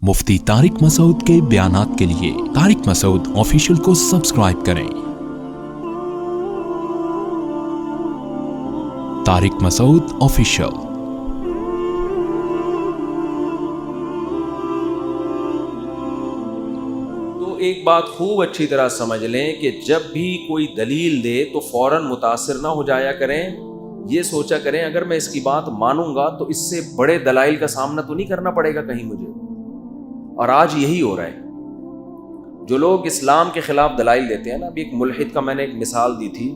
مفتی طارق مسعود کے بیانات کے لیے طارق مسعود آفیشیل کو سبسکرائب کریں۔ طارق مسعود آفیشیل۔ تو ایک بات خوب اچھی طرح سمجھ لیں کہ جب بھی کوئی دلیل دے تو فوراً متاثر نہ ہو جایا کریں، یہ سوچا کریں اگر میں اس کی بات مانوں گا تو اس سے بڑے دلائل کا سامنا تو نہیں کرنا پڑے گا کہیں مجھے۔ اور آج یہی ہو رہا ہے، جو لوگ اسلام کے خلاف دلائل دیتے ہیں نا، ابھی ایک ملحد کا میں نے ایک مثال دی تھی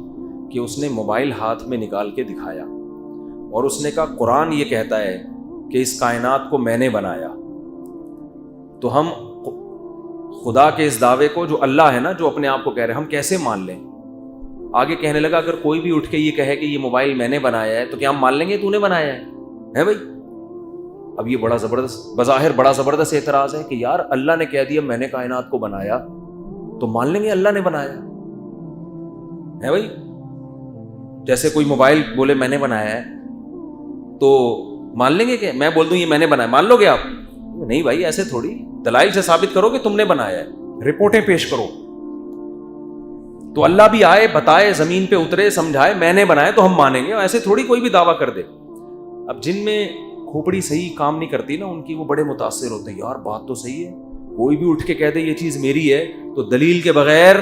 کہ اس نے موبائل ہاتھ میں نکال کے دکھایا اور اس نے کہا قرآن یہ کہتا ہے کہ اس کائنات کو میں نے بنایا، تو ہم خدا کے اس دعوے کو جو اللہ ہے نا، جو اپنے آپ کو کہہ رہے ہیں، ہم کیسے مان لیں؟ آگے کہنے لگا اگر کوئی بھی اٹھ کے یہ کہے کہ یہ موبائل میں نے بنایا ہے تو کیا ہم مان لیں گے تو نے بنایا ہے بھائی؟ اب یہ بڑا زبردست، بظاہر بڑا زبردست اعتراض ہے کہ یار اللہ نے کہہ دیا میں نے کائنات کو بنایا تو مان لیں گے اللہ نے بنایا ہے بھائی؟ جیسے کوئی موبائل بولے میں نے بنایا ہے تو مان لیں گے کہ میں بول دوں یہ میں نے بنایا، مان لو گے آپ؟ نہیں بھائی، ایسے تھوڑی، دلائل سے ثابت کرو کہ تم نے بنایا ہے، رپورٹیں پیش کرو۔ تو اللہ بھی آئے، بتائے، زمین پہ اترے، سمجھائے میں نے بنایا تو ہم مانیں گے، ایسے تھوڑی کوئی بھی دعویٰ کر دے۔ اب جن میں کھوپڑی صحیح کام نہیں کرتی نا ان کی، وہ بڑے متاثر ہوتے ہیں، یار بات تو صحیح ہے، کوئی بھی اٹھ کے کہہ دے یہ چیز میری ہے تو دلیل کے بغیر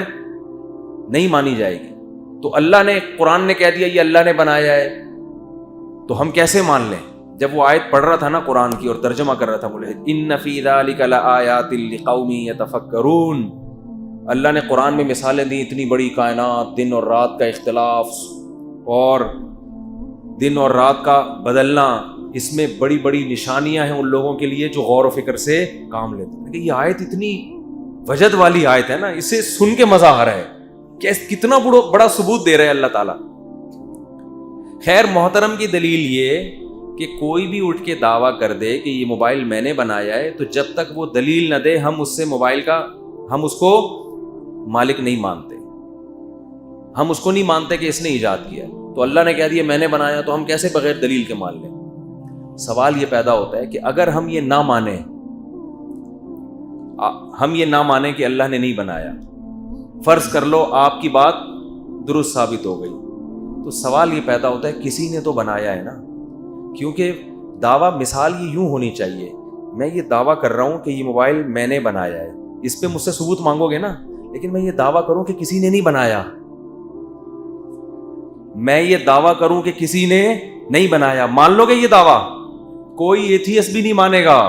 نہیں مانی جائے گی۔ تو اللہ نے، قرآن نے کہہ دیا یہ اللہ نے بنایا ہے تو ہم کیسے مان لیں؟ جب وہ آیت پڑھ رہا تھا نا قرآن کی اور ترجمہ کر رہا تھا ملحد، ان فی ذلک لآیات لقوم یتفکرون، اللہ نے قرآن میں مثالیں دی، اتنی بڑی کائنات، دن اور رات کا اختلاف اور دن اور رات کا بدلنا، اس میں بڑی بڑی نشانیاں ہیں ان لوگوں کے لیے جو غور و فکر سے کام لیتے ہیں۔ کہ یہ آیت اتنی وجد والی آیت ہے نا، اسے سن کے مزہ آ رہا ہے کہ کتنا بڑا ثبوت دے رہے ہیں اللہ تعالیٰ۔ خیر محترم کی دلیل یہ کہ کوئی بھی اٹھ کے دعویٰ کر دے کہ یہ موبائل میں نے بنایا ہے تو جب تک وہ دلیل نہ دے ہم اس سے موبائل کا، ہم اس کو مالک نہیں مانتے، ہم اس کو نہیں مانتے کہ اس نے ایجاد کیا ہے۔ تو اللہ نے کہہ دیا میں نے بنایا تو ہم کیسے بغیر دلیل کے مان لیں؟ سوال یہ پیدا ہوتا ہے کہ اگر ہم یہ نہ مانیں، کہ اللہ نے نہیں بنایا، فرض کر لو آپ کی بات درست ثابت ہو گئی، تو سوال یہ پیدا ہوتا ہے کسی نے تو بنایا ہے نا، کیونکہ دعویٰ مثال یہ یوں ہونی چاہیے، میں یہ دعویٰ کر رہا ہوں کہ یہ موبائل میں نے بنایا ہے، اس پہ مجھ سے ثبوت مانگو گے نا، لیکن میں یہ دعویٰ کروں کہ کسی نے نہیں بنایا، میں یہ دعویٰ کروں کہ کسی نے نہیں بنایا، مان لو گے یہ دعویٰ؟ کوئی ایتھیسٹ بھی نہیں مانے گا۔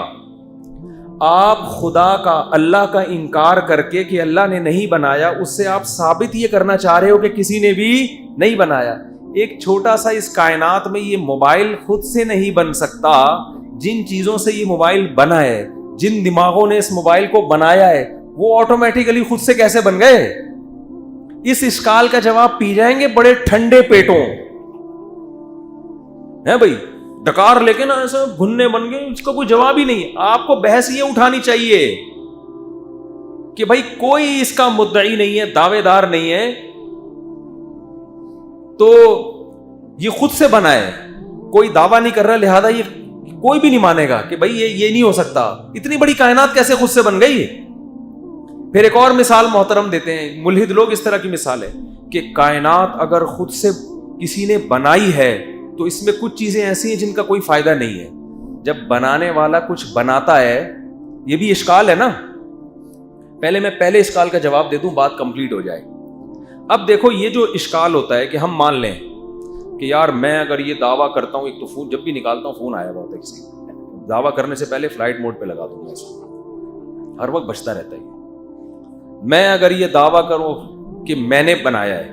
آپ خدا کا، اللہ کا انکار کر کے کہ اللہ نے نہیں بنایا، اس سے آپ ثابت یہ کرنا چاہ رہے ہو کہ کسی نے بھی نہیں بنایا۔ ایک چھوٹا سا اس کائنات میں یہ موبائل خود سے نہیں بن سکتا، جن چیزوں سے یہ موبائل بنا ہے، جن دماغوں نے اس موبائل کو بنایا ہے، وہ آٹومیٹیکلی خود سے کیسے بن گئے؟ اس اشکال کا جواب پی جائیں گے بڑے ٹھنڈے پیٹوں، ہے بھائی؟ ڈکار لے کے نا ایسے بھننے بن گئے، اس کا کوئی جواب ہی نہیں ہے۔ آپ کو بحث یہ اٹھانی چاہیے کہ بھائی کوئی اس کا مدعی نہیں ہے، دعوے دار نہیں ہے، تو یہ خود سے بنا ہے، کوئی دعویٰ نہیں کر رہا، لہذا یہ کوئی بھی نہیں مانے گا کہ بھائی یہ نہیں ہو سکتا، اتنی بڑی کائنات کیسے خود سے بن گئی؟ پھر ایک اور مثال محترم دیتے ہیں ملحد لوگ، اس طرح کی مثال ہے کہ کائنات اگر خود سے کسی نے بنائی ہے تو اس میں کچھ چیزیں ایسی ہیں جن کا کوئی فائدہ نہیں ہے۔ جب بنانے والا کچھ بناتا ہے، یہ بھی اشکال ہے نا، میں پہلے اشکال کا جواب دے دوں، بات کمپلیٹ ہو جائے۔ اب دیکھو یہ جو اشکال ہوتا ہے کہ ہم مان لیں کہ یار میں اگر یہ دعویٰ کرتا ہوں، ایک تو فون جب بھی نکالتا ہوں فون آیا بہت ہے کسی کا، دعویٰ کرنے سے پہلے فلائٹ موڈ پہ لگا دوں گا، اس کو ہر وقت بچتا رہتا ہے۔ میں اگر یہ دعویٰ کروں کہ میں نے بنایا ہے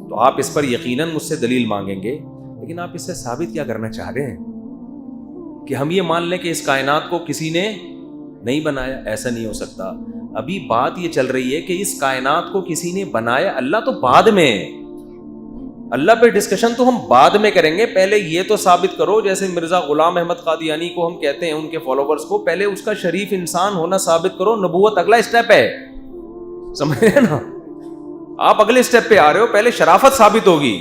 تو آپ اس پر یقیناً مجھ سے دلیل مانگیں گے، لیکن آپ اس سے ثابت کیا کرنا چاہ رہے ہیں کہ ہم یہ مان لیں کہ اس کائنات کو کسی نے نہیں بنایا؟ ایسا نہیں ہو سکتا۔ ابھی بات یہ چل رہی ہے کہ اس کائنات کو کسی نے بنایا، اللہ تو بعد میں، اللہ پہ ڈسکشن تو ہم بعد میں کریں گے، پہلے یہ تو ثابت کرو۔ جیسے مرزا غلام احمد قادیانی کو ہم کہتے ہیں، ان کے فالوورز کو، پہلے اس کا شریف انسان ہونا ثابت کرو، نبوت اگلا اسٹیپ ہے، سمجھ رہے نا؟ آپ اگلے اسٹیپ پہ آ رہے ہو، پہلے شرافت ثابت ہوگی،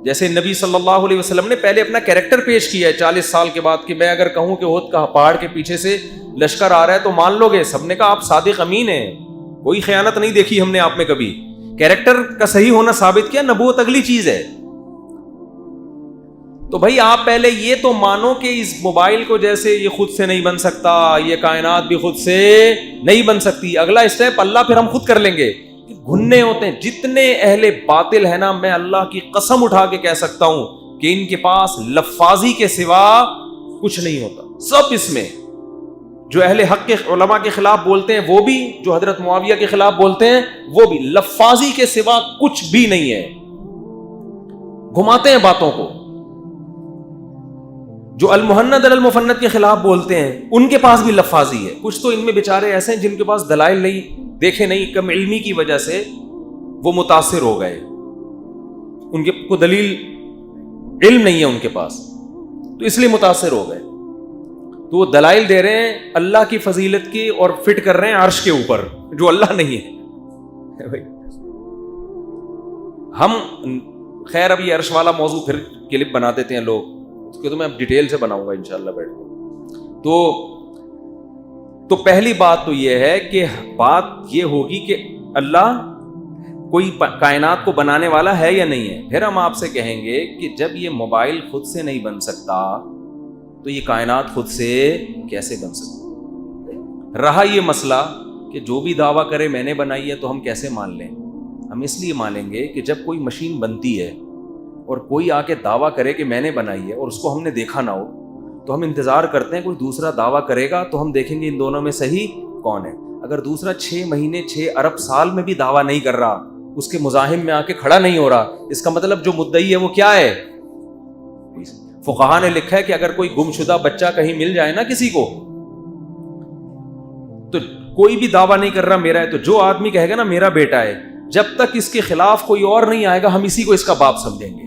جیسے نبی صلی اللہ علیہ وسلم نے پہلے اپنا کیریکٹر پیش کیا ہے 40 سال کے بعد کہ میں اگر کہوں کہ احد کا پہاڑ کے پیچھے سے لشکر آ رہا ہے تو مان لو گے؟ سب نے کہا آپ صادق امین ہیں، کوئی خیانت نہیں دیکھی ہم نے آپ میں کبھی. کیریکٹر کا صحیح ہونا ثابت کیا، نبوت اگلی چیز ہے. تو بھائی آپ پہلے یہ تو مانو کہ اس موبائل کو جیسے یہ خود سے نہیں بن سکتا، یہ کائنات بھی خود سے نہیں بن سکتی. اگلا اسٹیپ اللہ پھر ہم خود کر لیں گے. گھننے ہوتے ہیں جتنے اہل باطل ہے نا، میں اللہ کی قسم اٹھا کے کہہ سکتا ہوں کہ ان کے پاس لفاظی کے سوا کچھ نہیں ہوتا. سب اس میں جو اہل حق کے علماء کے خلاف بولتے ہیں وہ بھی، جو حضرت معاویہ کے خلاف بولتے ہیں وہ بھی، لفاظی کے سوا کچھ بھی نہیں ہے. گھماتے ہیں باتوں کو. جو المہند المفند کے خلاف بولتے ہیں ان کے پاس بھی لفاظی ہے. کچھ تو ان میں بیچارے ایسے ہیں جن کے پاس دلائل نہیں، دیکھے نہیں، کم علمی کی وجہ سے وہ متاثر ہو گئے، ان کے کو دلیل علم نہیں ہے ان کے پاس، تو اس لیے متاثر ہو گئے. تو وہ دلائل دے رہے ہیں اللہ کی فضیلت کی اور فٹ کر رہے ہیں عرش کے اوپر جو اللہ نہیں ہے. ہم خیر اب یہ عرش والا موضوع پھر کلپ بنا دیتے ہیں لوگ، اس کے تو میں اب ڈیٹیل سے بناؤں گا انشاءاللہ بیٹھ کے. تو پہلی بات تو یہ ہے کہ بات یہ ہوگی کہ اللہ کوئی کائنات کو بنانے والا ہے یا نہیں ہے. پھر ہم آپ سے کہیں گے کہ جب یہ موبائل خود سے نہیں بن سکتا تو یہ کائنات خود سے کیسے بن سکتی؟ رہا یہ مسئلہ کہ جو بھی دعویٰ کرے میں نے بنائی ہے تو ہم کیسے مان لیں؟ ہم اس لیے مانیں گے کہ جب کوئی مشین بنتی ہے اور کوئی آ کے دعویٰ کرے کہ میں نے بنائی ہے اور اس کو ہم نے دیکھا نہ ہو تو ہم انتظار کرتے ہیں کوئی دوسرا دعویٰ کرے گا تو ہم دیکھیں گے ان دونوں میں صحیح کون ہے. اگر دوسرا 6 مہینے 6 ارب سال میں بھی دعویٰ نہیں کر رہا، اس کے مزاحم میں آ کے کھڑا نہیں ہو رہا، اس کا مطلب جو مدعی ہے وہ کیا ہے؟ فقہا نے لکھا ہے کہ اگر کوئی گمشدہ بچہ کہیں مل جائے نا کسی کو، تو کوئی بھی دعویٰ نہیں کر رہا میرا ہے، تو جو آدمی کہے گا نا میرا بیٹا ہے، جب تک اس کے خلاف کوئی اور نہیں آئے گا ہم اسی کو اس کا باپ سمجھیں گے.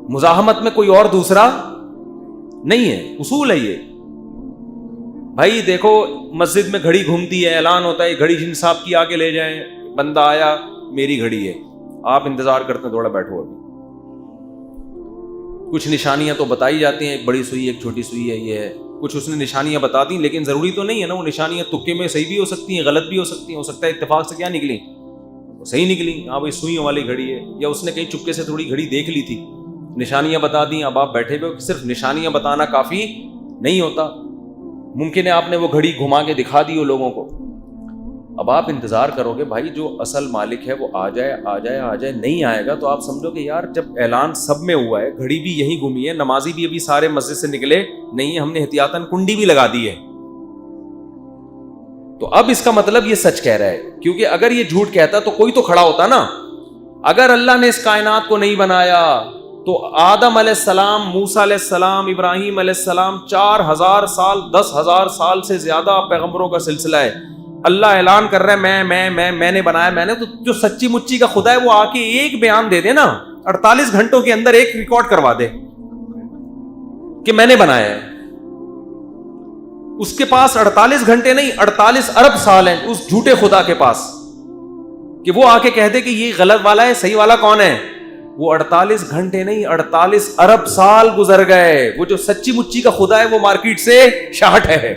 مزاحمت میں کوئی اور دوسرا نہیں ہے. اصول ہے یہ. بھائی دیکھو مسجد میں گھڑی گھومتی ہے، اعلان ہوتا ہے گھڑی جن صاحب کی آگے لے جائیں، بندہ آیا میری گھڑی ہے، آپ انتظار کرتے ہیں تھوڑا بیٹھو ابھی. کچھ نشانیاں تو بتائی جاتی ہیں، ایک بڑی سوئی ایک چھوٹی سوئی ہے، یہ ہے کچھ اس نے نشانیاں بتا دی، لیکن ضروری تو نہیں ہے نا. وہ نشانیاں تکے میں صحیح بھی ہو سکتی ہیں، غلط بھی ہو سکتی ہیں. ہو سکتا ہے اتفاق سے کیا نکلی، صحیح نکلی، ہاں بھائی سوئیوں والی گھڑی ہے. یا اس نے کہیں چپکے سے تھوڑی گھڑی دیکھ لی تھی، نشانیاں بتا دی. اب آپ بیٹھے ہوئے صرف نشانیاں بتانا کافی نہیں ہوتا. ممکن ہے آپ نے وہ گھڑی گھما کے دکھا دی ہو لوگوں کو. اب آپ انتظار کرو گے بھائی جو اصل مالک ہے وہ آ جائے آ جائے آ جائے. نہیں آئے گا تو آپ سمجھو کہ یار جب اعلان سب میں ہوا ہے، گھڑی بھی یہیں گھومی ہے، نمازی بھی ابھی سارے مسجد سے نکلے نہیں، ہم نے احتیاطاً کنڈی بھی لگا دی ہے، تو اب اس کا مطلب یہ سچ کہہ رہا ہے. کیونکہ اگر یہ جھوٹ کہتا تو کوئی تو کھڑا ہوتا نا. اگر اللہ نے اس کائنات کو نہیں بنایا تو آدم علیہ السلام، موسیٰ علیہ السلام، ابراہیم علیہ السلام 4000 سال 10,000 سال سے زیادہ پیغمبروں کا سلسلہ ہے. اللہ اعلان کر رہا ہے میں نے بنایا، میں نے. تو جو سچی مچی کا خدا ہے وہ آ کے ایک بیان دے دے نا، 48 گھنٹوں کے اندر ایک ریکارڈ کروا دے کہ میں نے بنایا ہے. اس کے پاس 48 گھنٹے نہیں 48 ارب سال ہیں اس جھوٹے خدا کے پاس، کہ وہ آ کے کہہ دے کہ یہ غلط والا ہے صحیح والا کون ہے. وہ 48 گھنٹے نہیں 48 ارب سال گزر گئے. وہ جو سچی مچی کا خدا ہے وہ مارکیٹ سے شاہٹ ہے.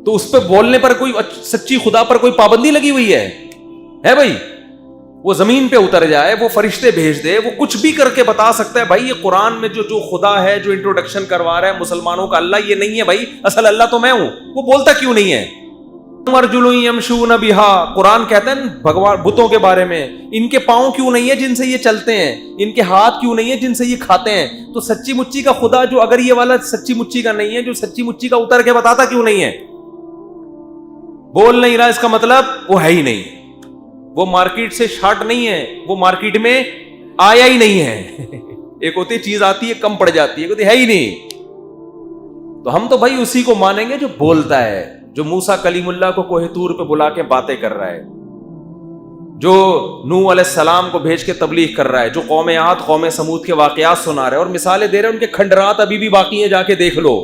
تو اس پہ بولنے پر کوئی سچی خدا پر کوئی پابندی لگی ہوئی ہے بھائی؟ وہ زمین پہ اتر جائے، وہ فرشتے بھیج دے، وہ کچھ بھی کر کے بتا سکتا ہے. بھائی یہ قرآن میں جو خدا ہے جو انٹروڈکشن کروا رہا ہے مسلمانوں کا، اللہ یہ نہیں ہے بھائی، اصل اللہ تو میں ہوں. وہ بولتا کیوں نہیں ہے؟ ارجل یمشون بہا، قرآن کہتا ہے بھگوان بتوں کے بارے میں، ان کے پاؤں کیوں نہیں ہے جن سے یہ چلتے ہیں، ان کے ہاتھ کیوں نہیں ہے جن سے یہ کھاتے ہیں. تو سچی مچی کا خدا جو اگر یہ والا سچی مچی کا نہیں ہے، جو سچی مچی کا اتر کے بتاتا کیوں نہیں ہے؟ بول نہیں رہا، اس کا مطلب وہ ہے ہی نہیں. وہ مارکیٹ سے شارٹ نہیں ہے، وہ مارکیٹ میں آیا ہی نہیں ہے. ایک ہوتی چیز آتی ہے کم پڑ جاتی ہے، ہے ہی نہیں. تو ہم تو بھائی اسی کو مانیں گے جو بولتا ہے، جو موسیٰ کلیم اللہ کو کوہ طور پہ بلا کے باتیں کر رہا ہے، جو نوح علیہ السلام کو بھیج کے تبلیغ کر رہا ہے، جو قوم عاد قوم سمود کے واقعات سنا رہا ہے اور مثالیں دے رہے ہیں. ان کے کھنڈرات ابھی بھی باقی ہیں، جا کے دیکھ لو.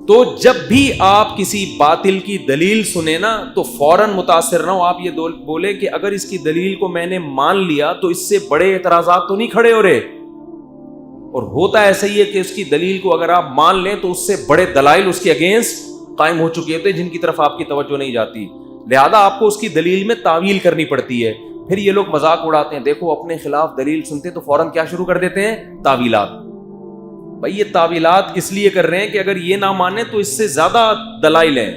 تو جب بھی آپ کسی باطل کی دلیل سنیں نا تو فوراً متاثر نہ ہو. آپ یہ بولے کہ اگر اس کی دلیل کو میں نے مان لیا تو اس سے بڑے اعتراضات تو نہیں کھڑے ہو رہے. اور ہوتا ایسا ہی ہے کہ اس کی دلیل کو اگر آپ مان لیں تو اس سے بڑے دلائل اس کے اگینسٹ قائم ہو چکے ہوتے ہیں جن کی طرف آپ کی توجہ نہیں جاتی. لہذا آپ کو اس کی دلیل میں تعویل کرنی پڑتی ہے. پھر یہ لوگ مذاق اڑاتے ہیں, دیکھو اپنے خلاف دلیل سنتے تو فوراً کیا شروع کر دیتے ہیں, تعویلات. بھائی یہ تعویلات اس لیے کر رہے ہیں کہ اگر یہ نہ مانے تو اس سے زیادہ دلائل ہیں.